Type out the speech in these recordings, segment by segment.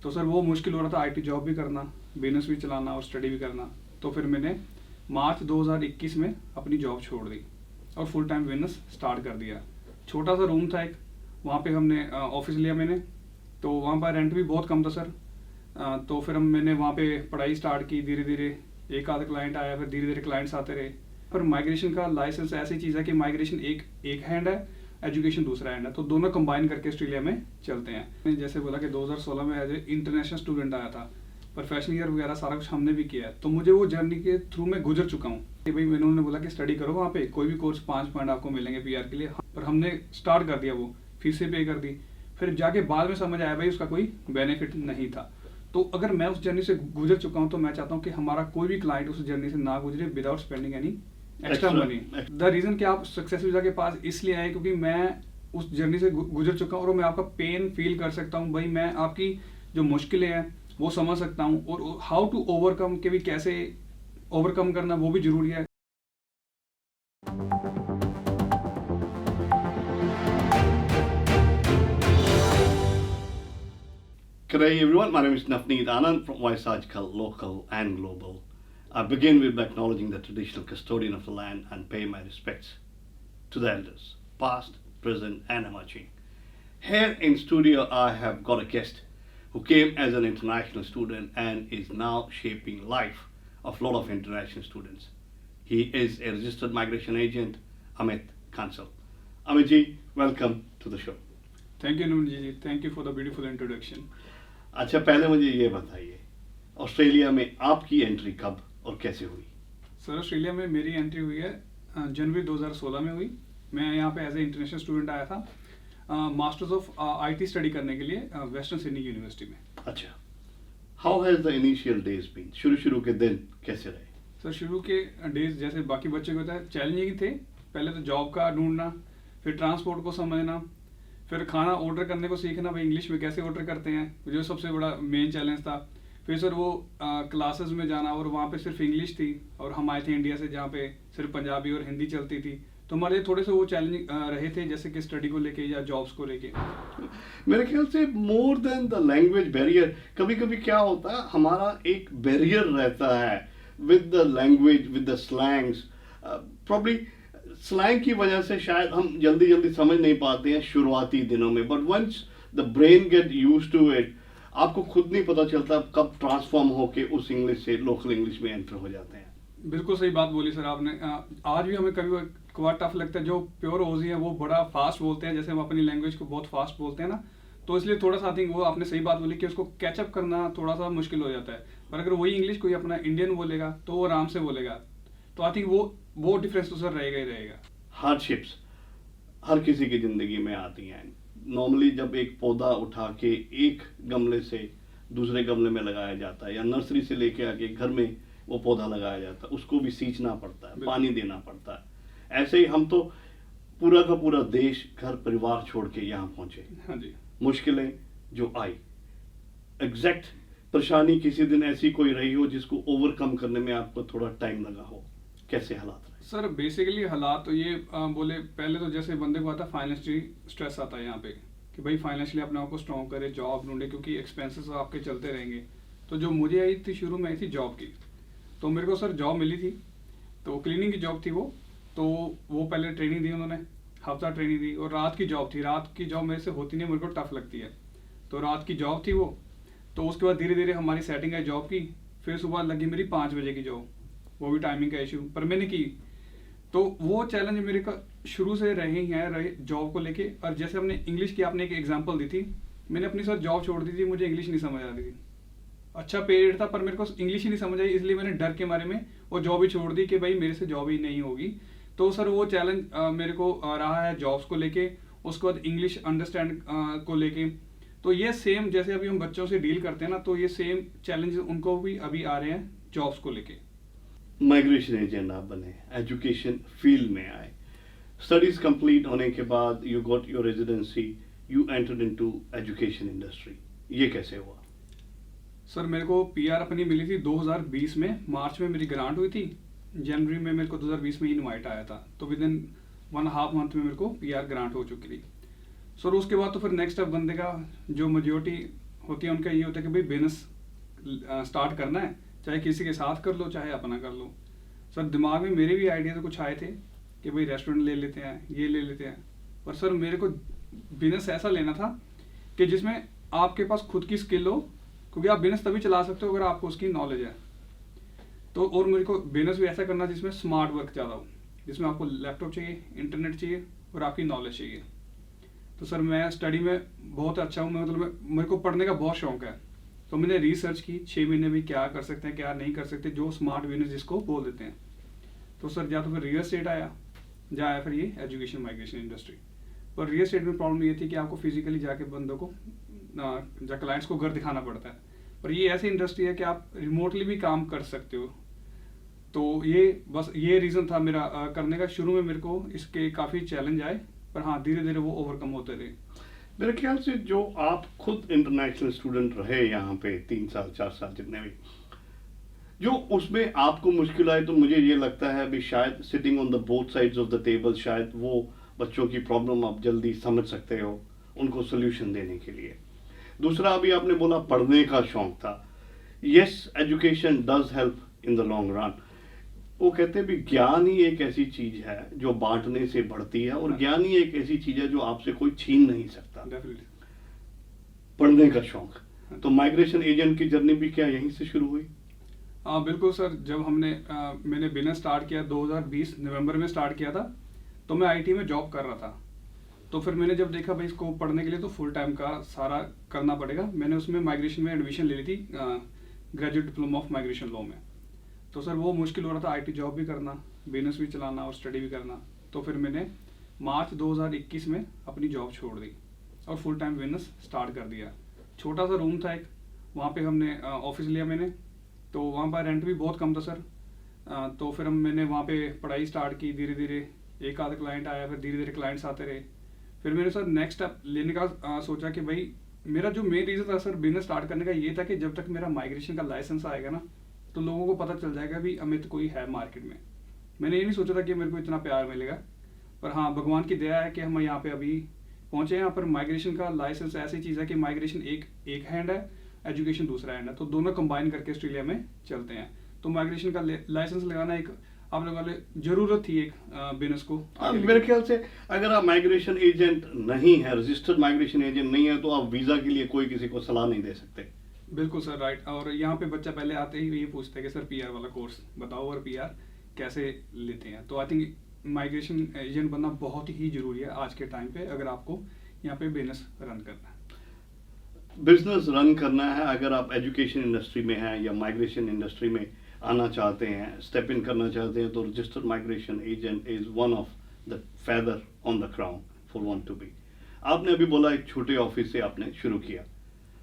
तो सर वो मुश्किल हो रहा था, आईटी जॉब भी करना, बिजनेस भी चलाना और स्टडी भी करना। तो फिर मैंने मार्च 2021 में अपनी जॉब छोड़ दी और फुल टाइम बिजनेस स्टार्ट कर दिया। छोटा सा रूम था एक, वहाँ पे हमने ऑफिस लिया मैंने, तो वहाँ पर रेंट भी बहुत कम था सर। तो फिर मैंने वहाँ पे पढ़ाई स्टार्ट की, धीरे धीरे एक आधा क्लाइंट आया, फिर धीरे धीरे क्लाइंट्स आते रहे। पर माइग्रेशन का लाइसेंस ऐसी चीज़ है कि माइग्रेशन एक हैंड है, एजुकेशन दूसरा हैंड है, तो दोनों कंबाइन करके ऑस्ट्रेलिया में चलते हैं। मैंने जैसे बोला कि 2016 में एज ए इंटरनेशनल स्टूडेंट आया था, प्रोफेशनल ईयर वगैरह सारा कुछ हमने भी किया है, तो मुझे वो जर्नी के थ्रू मैं गुजर चुका हूँ कि भाई मैंने उन्होंने बोला कि स्टडी करो वहाँ पे, कोई भी कोर्स 5 पॉइंट आपको मिलेंगे पीआर के लिए, पर हमने स्टार्ट कर दिया, वो फीसें पे कर दी। फिर जाके बाद में समझ आया भाई उसका कोई बेनिफिट नहीं था। तो अगर मैं उस जर्नी से गुजर चुका हूँ तो मैं चाहता हूँ कि हमारा कोई भी क्लाइंट उस जर्नी से ना गुजरे without spending any extra money. The reason कि आप सक्सेस वीजा के पास इसलिए आए क्योंकि मैं उस जर्नी से गुजर चुका हूँ और मैं आपका पेन फील कर सकता हूँ। भाई मैं आपकी जो मुश्किलें हैं वो समझ सकता हूँ, और हाउ टू ओवरकम के भी कैसे ओवरकम करना वो भी जरूरी है। Good day everyone, my name is Navneet Anand from Waisagical, local and global. I begin with acknowledging the traditional custodian of the land and pay my respects to the elders, past, present and emerging. Here in studio I have got a guest who came as an international student and is now shaping life of a lot of international students. He is a registered migration agent, Amit Kansal. Amit ji, welcome to the show. Thank you Noon ji, thank you for the beautiful introduction. अच्छा, पहले मुझे ये बताइए, Australia में आपकी entry कब और कैसे हुई? सर ऑस्ट्रेलिया में मेरी एंट्री हुई है जनवरी 2016 में हुई। मैं यहाँ पे एज ए इंटरनेशनल स्टूडेंट आया था मास्टर्स ऑफ आईटी स्टडी करने के लिए वेस्टर्न सिडनी यूनिवर्सिटी में। अच्छा, how has the initial days been? शुरू के दिन कैसे रहे? सर शुरू के डेज जैसे बाकी बच्चे को होता है चैलेंजिंग थे। पहले तो जॉब का ढूंढना, फिर ट्रांसपोर्ट को समझना, फिर खाना ऑर्डर करने को सीखना, भाई इंग्लिश में कैसे ऑर्डर करते हैं, जो सबसे बड़ा मेन चैलेंज था। फिर सर वो क्लासेस में जाना और वहाँ पे सिर्फ इंग्लिश थी, और हम आए थे इंडिया से जहाँ पे सिर्फ पंजाबी और हिंदी चलती थी, तो हमारे लिए थोड़े से वो चैलेंजिंग रहे थे, जैसे कि स्टडी को लेके या जॉब्स को लेके। मेरे ख्याल से more than the language barrier, कभी कभी क्या होता है हमारा एक बैरियर रहता है with the language, with the slangs. Probably slang की वजह से शायद हम जल्दी समझ नहीं पाते हैं शुरुआती दिनों में, but once the brain get used to it, आपको खुद नहीं पता चलता कब ट्रांसफॉर्म होके उस इंग्लिश से लोकल इंग्लिश में एंटर हो जाते हैं। बिल्कुल सही बात बोली सर आपने। आज भी हमें कभी कभार टफ लगता है। जो प्योर ओजी है वो बड़ा फास्ट बोलते हैं, जैसे हम अपनी लैंग्वेज को बहुत फास्ट बोलते हैं ना, तो इसलिए थोड़ा सा आई थिंक वो आपने सही बात बोली कि उसको कैचअप करना थोड़ा सा मुश्किल हो जाता है। पर अगर वही इंग्लिश कोई अपना इंडियन बोलेगा तो वो आराम से बोलेगा, तो आई थिंक वो डिफरेंस तो सर रहेगा ही रहेगा। हार्डशिप्स हर किसी की जिंदगी में आती हैं। नॉर्मली जब एक पौधा उठा के एक गमले से दूसरे गमले में लगाया जाता है, या नर्सरी से लेके आके घर में वो पौधा लगाया जाता है, उसको भी सींचना पड़ता है, पानी देना पड़ता है। ऐसे ही हम तो पूरा का पूरा देश, घर परिवार छोड़ के यहाँ पहुंचे। हाँ जी। मुश्किलें जो आई, एग्जैक्ट परेशानी किसी दिन ऐसी कोई रही हो जिसको ओवरकम करने में आपको थोड़ा टाइम लगा हो, कैसे हालात रहे? सर बेसिकली हालात तो ये बोले, पहले तो जैसे बंदे को आता है फाइनेंशियली स्ट्रेस आता है यहाँ पे कि भाई फाइनेंशियली अपने आप को स्ट्रॉन्ग करे, जॉब ढूंढे, क्योंकि एक्सपेंसेस आपके चलते रहेंगे। तो जो मुझे आई थी शुरू में आई थी जॉब की, तो मेरे को सर जॉब मिली थी, तो क्लीनिंग की जॉब थी वो। तो वो पहले ट्रेनिंग दी उन्होंने, हफ्ता ट्रेनिंग दी, और रात की जॉब थी। रात की जॉब मेरे से होती नहीं, मेरे को टफ लगती है, तो रात की जॉब थी वो। तो उसके बाद धीरे धीरे हमारी सेटिंग है जॉब की। फिर सुबह लगी मेरी 5 बजे की जॉब, वो भी टाइमिंग का इशू, पर मैंने की। तो वो चैलेंज मेरे का शुरू से रहे जॉब को लेके। और जैसे हमने इंग्लिश की आपने एक एग्जांपल दी थी, मैंने अपनी सर जॉब छोड़ दी थी, मुझे इंग्लिश नहीं समझ आ रही थी। अच्छा पीरियड था पर मेरे को इंग्लिश ही नहीं समझ आई, इसलिए मैंने डर के मारे में वो जॉब ही छोड़ दी कि भाई मेरे से जॉब ही नहीं होगी। तो सर वो चैलेंज मेरे को रहा है जॉब्स को लेके, उसके बाद इंग्लिश अंडरस्टैंड को लेके। तो ये सेम जैसे अभी हम बच्चों से डील करते हैं ना, तो ये सेम चैलेंज उनको भी अभी आ रहे हैं जॉब्स को लेके। माइग्रेशन एजेंट आप बने, एजुकेशन फील्ड में आए, स्टडीज कंप्लीट होने के बाद you got your residency, you entered into education industry, ये कैसे हुआ? सर मेरे को पीआर अपनी मिली थी 2020 में, मार्च में मेरी ग्रांट हुई थी, जनवरी में मेरे को 2020 में इनवाइट आया था, तो विद इन 1.5 मंथ में मेरे को पीआर ग्रांट हो चुकी थी। सर उसके बाद तो फिर नेक्स्ट स्टेप बंदे का जो मेजोरिटी होती है उनका ये होता है कि भाई बिजनेस स्टार्ट करना है, चाहे किसी के साथ कर लो चाहे अपना कर लो। सर दिमाग में मेरे भी आइडियाज कुछ आए थे कि भाई रेस्टोरेंट ले लेते हैं, ये ले लेते हैं, पर सर मेरे को बिजनेस ऐसा लेना था कि जिसमें आपके पास खुद की स्किल हो, क्योंकि आप बिजनेस तभी चला सकते हो अगर आपको उसकी नॉलेज है। तो और मेरे को बिजनेस भी ऐसा करना जिसमें स्मार्ट वर्क ज़्यादा हो, जिसमें आपको लैपटॉप चाहिए, इंटरनेट चाहिए और आपकी नॉलेज चाहिए। तो सर मैं स्टडी में बहुत अच्छा हूँ, मतलब मेरे को पढ़ने का बहुत शौक है। तो मैंने रिसर्च की 6 महीने में क्या कर सकते हैं क्या नहीं कर सकते, जो स्मार्ट बिजनेस जिसको बोल देते हैं। तो सर या तो फिर रियल एस्टेट आया, या आया फिर ये एजुकेशन माइग्रेशन इंडस्ट्री। पर रियल एस्टेट में प्रॉब्लम ये थी कि आपको फिजिकली जाके बंदों को या क्लाइंट्स को घर दिखाना पड़ता है, पर ये ऐसी इंडस्ट्री है कि आप रिमोटली भी काम कर सकते हो। तो ये बस ये रीज़न था मेरा करने का। शुरू में मेरे को इसके काफ़ी चैलेंज आए, पर हाँ धीरे धीरे वो ओवरकम होते रहे। मेरे ख्याल से जो आप खुद इंटरनेशनल स्टूडेंट रहे यहाँ पे 3 साल 4 साल जितने भी, जो उसमें आपको मुश्किल आए, तो मुझे ये लगता है अभी शायद sitting on the both sides of the table, शायद वो बच्चों की प्रॉब्लम आप जल्दी समझ सकते हो उनको सोल्यूशन देने के लिए। दूसरा, अभी आपने बोला पढ़ने का शौक था। Yes, education does help in the long run. वो कहते हैं भी ज्ञान ही एक ऐसी चीज है जो बांटने से बढ़ती है, और ज्ञान ही एक ऐसी चीज है जो आपसे कोई छीन नहीं सकता। डेफिनेटली। पढ़ने का शौक, तो माइग्रेशन एजेंट की जर्नी भी क्या यहीं से शुरू हुई? हाँ बिल्कुल सर, जब मैंने बिजनेस स्टार्ट किया 2020 नवंबर में स्टार्ट किया था, तो मैं आईटी में जॉब कर रहा था। तो फिर मैंने जब देखा भाई इसको पढ़ने के लिए तो फुल टाइम का सारा करना पड़ेगा, मैंने उसमें माइग्रेशन में एडमिशन ले ली थी, graduate diploma of migration law में। तो सर वो मुश्किल हो रहा था, आईटी जॉब भी करना, बिजनेस भी चलाना और स्टडी भी करना। तो फिर मैंने मार्च 2021 में अपनी जॉब छोड़ दी और फुल टाइम बिजनेस स्टार्ट कर दिया। छोटा सा रूम था एक, वहाँ पे हमने ऑफिस लिया मैंने, तो वहाँ पर रेंट भी बहुत कम था सर। तो फिर मैंने वहाँ पे पढ़ाई स्टार्ट की, धीरे धीरे एक आधा क्लाइंट आया, फिर धीरे धीरे क्लाइंट्स आते रहे। फिर मैंने सर नेक्स्ट स्टेप लेने का सोचा कि भाई मेरा जो मेन रीज़न था सर बिजनेस स्टार्ट करने का ये था कि जब तक मेरा माइग्रेशन का लाइसेंस आएगा ना, तो लोगों को पता चल जाएगा भी अमित कोई है मार्केट में। मैंने ये नहीं सोचा था कि मेरे को इतना प्यार मिलेगा, पर हाँ भगवान की दया है कि हम यहाँ पे अभी पहुँचे। यहाँ पर माइग्रेशन का लाइसेंस ऐसी चीज़ है कि माइग्रेशन एक हैंड है, एजुकेशन दूसरा हैंड है, तो दोनों कंबाइन करके ऑस्ट्रेलिया में चलते हैं। तो माइग्रेशन का लाइसेंस लगाना एक आप लोगों वाले जरूरत थी एक बिजनेस को। मेरे ख्याल से अगर आप माइग्रेशन एजेंट नहीं है, रजिस्टर्ड माइग्रेशन एजेंट नहीं है, तो आप वीजा के लिए कोई किसी को सलाह नहीं दे सकते। बिल्कुल सर, राइट। और यहाँ पे बच्चा पहले आते ही ये पूछता है कि सर पीआर वाला कोर्स बताओ और पीआर कैसे लेते हैं। तो आई थिंक माइग्रेशन एजेंट बनना बहुत ही जरूरी है आज के टाइम पे, अगर आपको यहाँ पे बिजनेस रन करना है। बिजनेस रन करना है, अगर आप एजुकेशन इंडस्ट्री में हैं या माइग्रेशन इंडस्ट्री में आना चाहते हैं, स्टेप इन करना चाहते हैं, तो registered migration agent is one of the feather on the crown for want to be. आपने अभी बोला एक छोटे ऑफिस से आपने शुरू किया,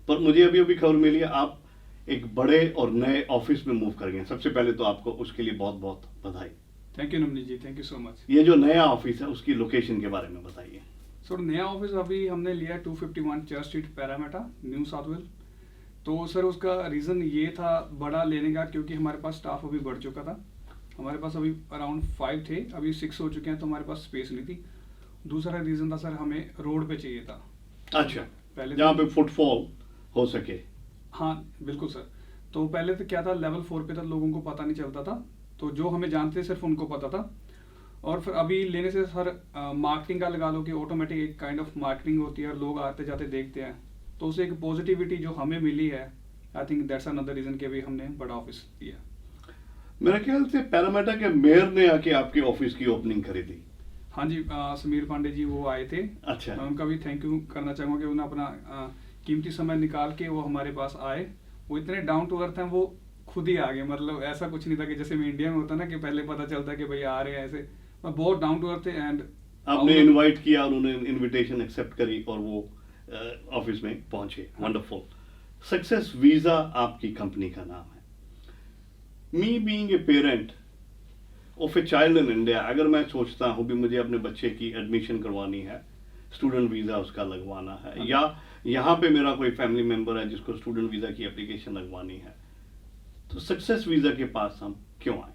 पर मुझे अभी अभी खबर मिली है आप एक बड़े और नए ऑफिस में मूव कर गए। सबसे पहले तो आपको उसके लिए बहुत बहुत बधाई। Thank you Namani ji, thank you so much. ये जो नया ऑफिस है उसकी लोकेशन के बारे में बताइए। सर नया ऑफिस अभी हमने लिया 251 Church Street, Parramatta, New South Wales. तो सर उसका रीज़न ये था बड़ा लेने का, क्योंकि हमारे पास स्टाफ अभी बढ़ चुका था। हमारे पास अभी अराउंड 5 थे, अभी 6 हो चुके हैं, तो हमारे पास स्पेस नहीं थी। दूसरा रीज़न था सर हमें रोड पे चाहिए था। अच्छा, पहले जहाँ पे फुटफॉल हो सके। हाँ बिल्कुल सर। तो पहले तो क्या था, लेवल 4 पे था, लोगों को पता नहीं चलता था, तो जो हमें जानते सिर्फ उनको पता था। और फिर अभी लेने से सर मार्केटिंग का लगा लो कि ऑटोमेटिक एक काइंड ऑफ मार्केटिंग होती है और लोग आते जाते देखते हैं, तो उसे एक पॉजिटिविटी जो हमें मिली है, I think that's another reason कि अभी हमने बड़ा ऑफिस दिया। मेरे ख्याल से पैरामेटा के मेयर ने आके आपके ऑफिस की ओपनिंग करी थी। हाँ जी, समीर पांडे जी वो आए थे। अच्छा, मैं उनका भी थैंक यू करना चाहूँगा कि उन्होंने अपना कीमती समय निकाल के वो हमारे पास आए। वो इतने डाउन टू अर्थ हैं, वो खुद ही आ गए, मतलब ऐसा कुछ नहीं था कि जैसे में इंडिया में होता ना कि पहले पता चलता कि भाई आ रहे हैं, ऐसे बहुत डाउन टू अर्थ थे। एंड आपने इनवाइट किया और उन्होंने इनविटेशन एक्सेप्ट करी और वो ऑफिस में पहुंचे। वंडरफुल। सक्सेस वीजा आपकी कंपनी का नाम है। Me being a parent of a child in India, अगर मैं सोचता हूँ भी मुझे अपने बच्चे की एडमिशन करवानी है, स्टूडेंट वीजा उसका लगवाना है, या यहाँ पे मेरा कोई फैमिली मेंबर है जिसको स्टूडेंट वीजा की एप्लीकेशन लगवानी है, तो सक्सेस वीजा के पास हम क्यों आए?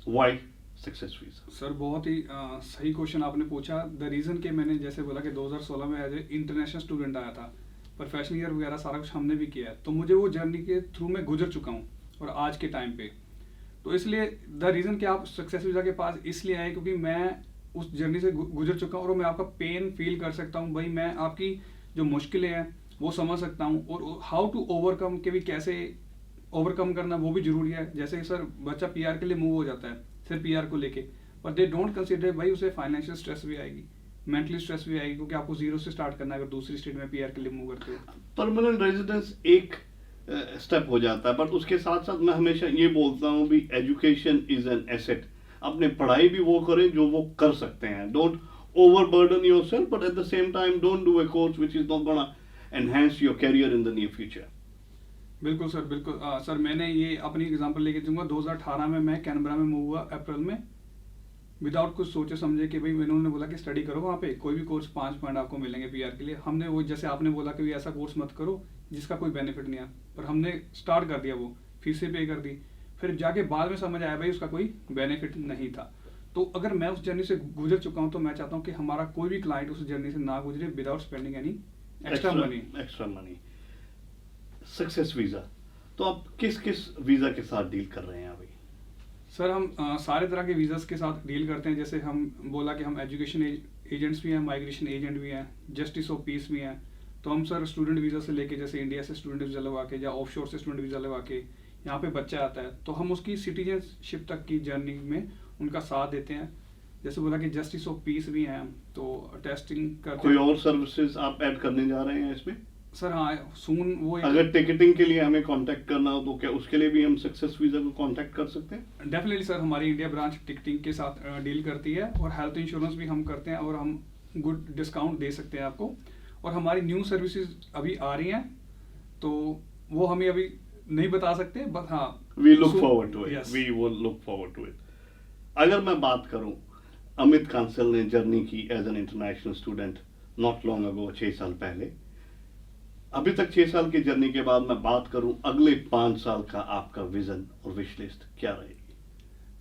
Why success visa? सर बहुत ही सही क्वेश्चन आपने पूछा। द रीज़न कि मैंने जैसे बोला कि 2016 में एज ए इंटरनेशनल स्टूडेंट आया था, प्रोफेशनल ईयर वगैरह सारा कुछ हमने भी किया है, तो मुझे वो जर्नी के थ्रू मैं गुजर चुका हूँ और आज के टाइम पे। तो इसलिए द रीज़न कि आप सक्सेस वीज़ा के पास इसलिए आए क्योंकि मैं उस जर्नी से गुजर चुका हूँ और मैं आपका पेन फील कर सकता हूँ भाई, मैं आपकी जो मुश्किलें हैं वो समझ सकता हूँ, और हाउ टू ओवरकम के भी कैसे ओवरकम करना वो भी जरूरी है। जैसे सर बच्चा पीआर के लिए मूव हो जाता है सिर्फ पीआर को लेके, पर दे डोंट कंसिडर भाई उसे फाइनेंशियल स्ट्रेस भी आएगी, मेंटली स्ट्रेस भी आएगी, क्योंकि आपको जीरो से स्टार्ट करना है अगर दूसरी स्टेट में पीआर के लिए मूव करते हो। परमानेंट रेजिडेंस एक स्टेप हो जाता है, बट उसके साथ साथ मैं हमेशा ये बोलता हूँ भी एजुकेशन इज एन एसेट। अपने पढ़ाई भी वो करें जो वो कर सकते हैं, don't overburden yourself, but at the same time don't do a course which is not gonna enhance your career in the near future. बिल्कुल सर, बिल्कुल सर, मैंने ये अपनी एग्जांपल लेके दूंगा। 2018 में मैं कैनबरा में मूव हुआ अप्रैल में, विदाउट कुछ सोचे समझे कि भाई उन्होंने बोला कि स्टडी करो वहाँ पे, कोई भी कोर्स 5 पॉइंट आपको मिलेंगे पीआर के लिए। हमने वो जैसे आपने बोला कि ऐसा कोर्स मत करो जिसका कोई बेनिफिट नहीं है, पर हमने स्टार्ट कर दिया, वो फीसें पे कर दी, फिर जाके बाद में समझ आया भाई उसका कोई बेनिफिट नहीं था। तो अगर मैं उस जर्नी से गुजर चुका हूँ तो मैं चाहता हूँ कि हमारा कोई भी क्लाइंट उस जर्नी से ना गुजरे without spending any extra money. Success visa, तो आप किस किस वीजा के साथ डील कर रहे हैं अभी? सर हम सारे तरह के वीज़ास के साथ डील करते हैं। जैसे हम बोला कि हम एजुकेशन एजेंट्स भी हैं, माइग्रेशन एजेंट भी हैं, जस्टिस ऑफ पीस भी हैं। तो हम सर स्टूडेंट वीज़ा से लेके, जैसे इंडिया से स्टूडेंट वीज़ा लगवा के या ऑफ शोर से स्टूडेंट वीज़ा लगवा के यहाँ पे बच्चा आता है तो हम उसकी सिटीजनशिप तक की जर्नी में उनका साथ देते हैं। जैसे बोला कि जस्टिस ऑफ पीस भी हैं, तो टेस्टिंग करते कोई हैं। और सर्विसेज आप ऐड करने जा रहे हैं इसमें? सर हाँ, सून वो अगर टिकटिंग के लिए हमें कांटेक्ट करना हो तो क्या उसके लिए भी हम सक्सेस वीजा को कांटेक्ट कर सकते हैं? डेफिनेटली सर, हमारी इंडिया ब्रांच टिकटिंग के साथ डील करती है, और हेल्थ इंश्योरेंस भी हम करते हैं, और हम गुड डिस्काउंट दे सकते हैं आपको। और हमारी न्यू सर्विसेज अभी आ रही हैं, तो वो हमें अभी नहीं बता सकते, बट हाँ we look forward to it, we will look forward to it. अगर मैं बात करूं, अमित कांसल ने जर्नी की as an international student not long ago, 6 साल पहले। अभी तक 6 साल की जर्नी के बाद मैं बात करूं अगले 5 साल का आपका विजन और विश लिस्ट क्या रहेगी?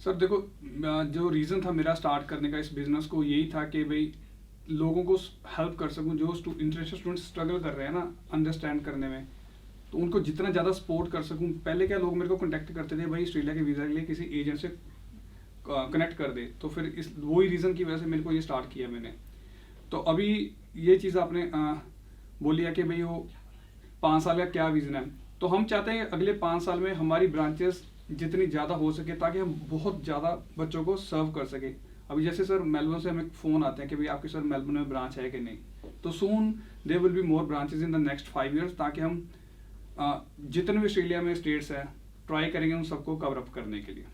सर देखो, जो रीज़न था मेरा स्टार्ट करने का इस बिजनेस को, यही था कि भाई लोगों को हेल्प कर सकूं, जो इंटरनेशनल स्टूडेंट्स स्ट्रगल कर रहे हैं ना अंडरस्टैंड करने में, तो उनको जितना ज़्यादा सपोर्ट कर सकूं। पहले क्या लोग मेरे को कॉन्टैक्ट करते थे भाई ऑस्ट्रेलिया के वीज़ा के लिए किसी एजेंट से कनेक्ट कर दे, तो फिर इस वही रीज़न की वजह से मेरे को ये स्टार्ट किया मैंने। तो अभी ये चीज़ आपने बोली है कि भाई वो 5 साल का क्या विजन है, तो हम चाहते हैं अगले 5 साल में हमारी ब्रांचेस जितनी ज़्यादा हो सके, ताकि हम बहुत ज़्यादा बच्चों को सर्व कर सके। अभी जैसे सर मेलबर्न से हमें फ़ोन आते हैं कि भाई आपके सर मेलबर्न में ब्रांच है कि नहीं, तो soon there will be more branches in the next 5 years, ताकि हम जितने भी ऑस्ट्रेलिया में स्टेट्स हैं ट्राई करेंगे उन सबको कवर अप करने के लिए।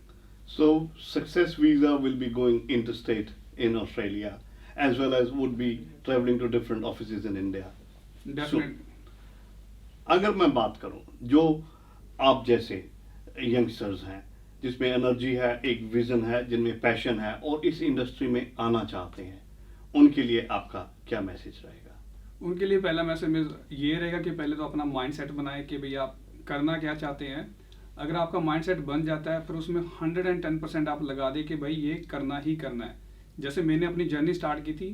So success visa will be going interstate in Australia as well as would be traveling to different offices in India. Definitely. अगर मैं बात करूं, जो आप जैसे यंगस्टर्स हैं जिसमें एनर्जी है, एक विजन है, जिनमें पैशन है और इस इंडस्ट्री में आना चाहते हैं, उनके लिए आपका क्या मैसेज रहेगा? उनके लिए पहला मैसेज ये रहेगा कि पहले तो अपना माइंड सेट बनाए कि भाई आप करना क्या चाहते हैं। अगर आपका माइंड सेट बन जाता है फिर उसमें 110% आप लगा दे कि भाई ये करना ही करना है। जैसे मैंने अपनी जर्नी स्टार्ट की थी,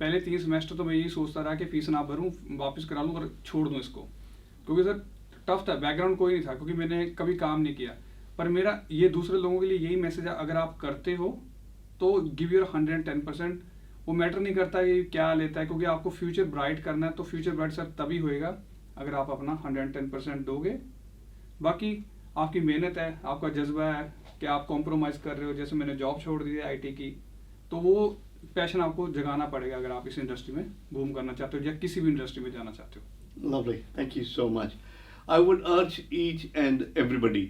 पहले 3 सेमेस्टर तो मैं यही सोचता रहा कि फीस ना भरूं, वापस करा लूं और छोड़ दूं इसको, क्योंकि सर टफ था, बैकग्राउंड कोई नहीं था, क्योंकि मैंने कभी काम नहीं किया। पर मेरा ये दूसरे लोगों के लिए यही मैसेज है, अगर आप करते हो तो गिव योर 110%। वो मैटर नहीं करता ये क्या लेता है, क्योंकि आपको फ्यूचर ब्राइट करना है, तो फ्यूचर ब्राइट सर तभी होएगा अगर आप अपना 110% दोगे। बाकी आपकी मेहनत है, आपका जज्बा है कि आप कॉम्प्रोमाइज़ कर रहे हो। जैसे मैंने जॉब छोड़ दी है आईटी की, तो वो पैशन आपको जगाना पड़ेगा अगर आप इस इंडस्ट्री में बूम करना चाहते हो या किसी भी इंडस्ट्री में जाना चाहते हो। Lovely, thank you so much. I would urge each and everybody,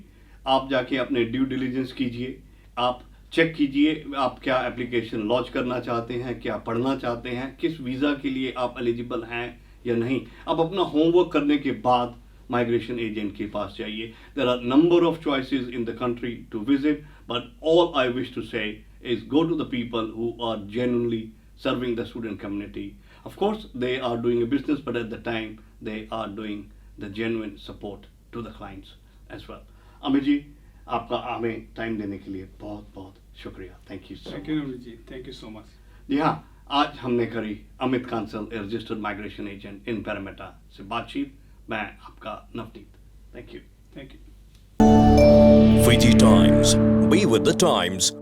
आप जाके अपने ड्यू डिलीजेंस कीजिए, आप चेक कीजिए आप क्या एप्लीकेशन लॉन्च करना चाहते हैं, क्या पढ़ना चाहते हैं, किस वीज़ा के लिए आप एलिजिबल हैं या नहीं। आप अपना होमवर्क करने के बाद माइग्रेशन एजेंट के पास जाइए। There are number of choices in the country to visit, but all I wish to say is go to the people who are genuinely serving the student community. Of course, they are doing a business, but at the time, they are doing the genuine support to the clients as well. Amit ji, आपका हमें time देने के लिए बहुत बहुत शुक्रिया। Thank you so much. Thank you Amit ji, thank you so much. जी हाँ, आज हमने करी Amit Kansal, a registered migration agent in Parramatta से बातचीत। मैं आपका Navneet, thank you. Thank you. VT Times. Be with the times.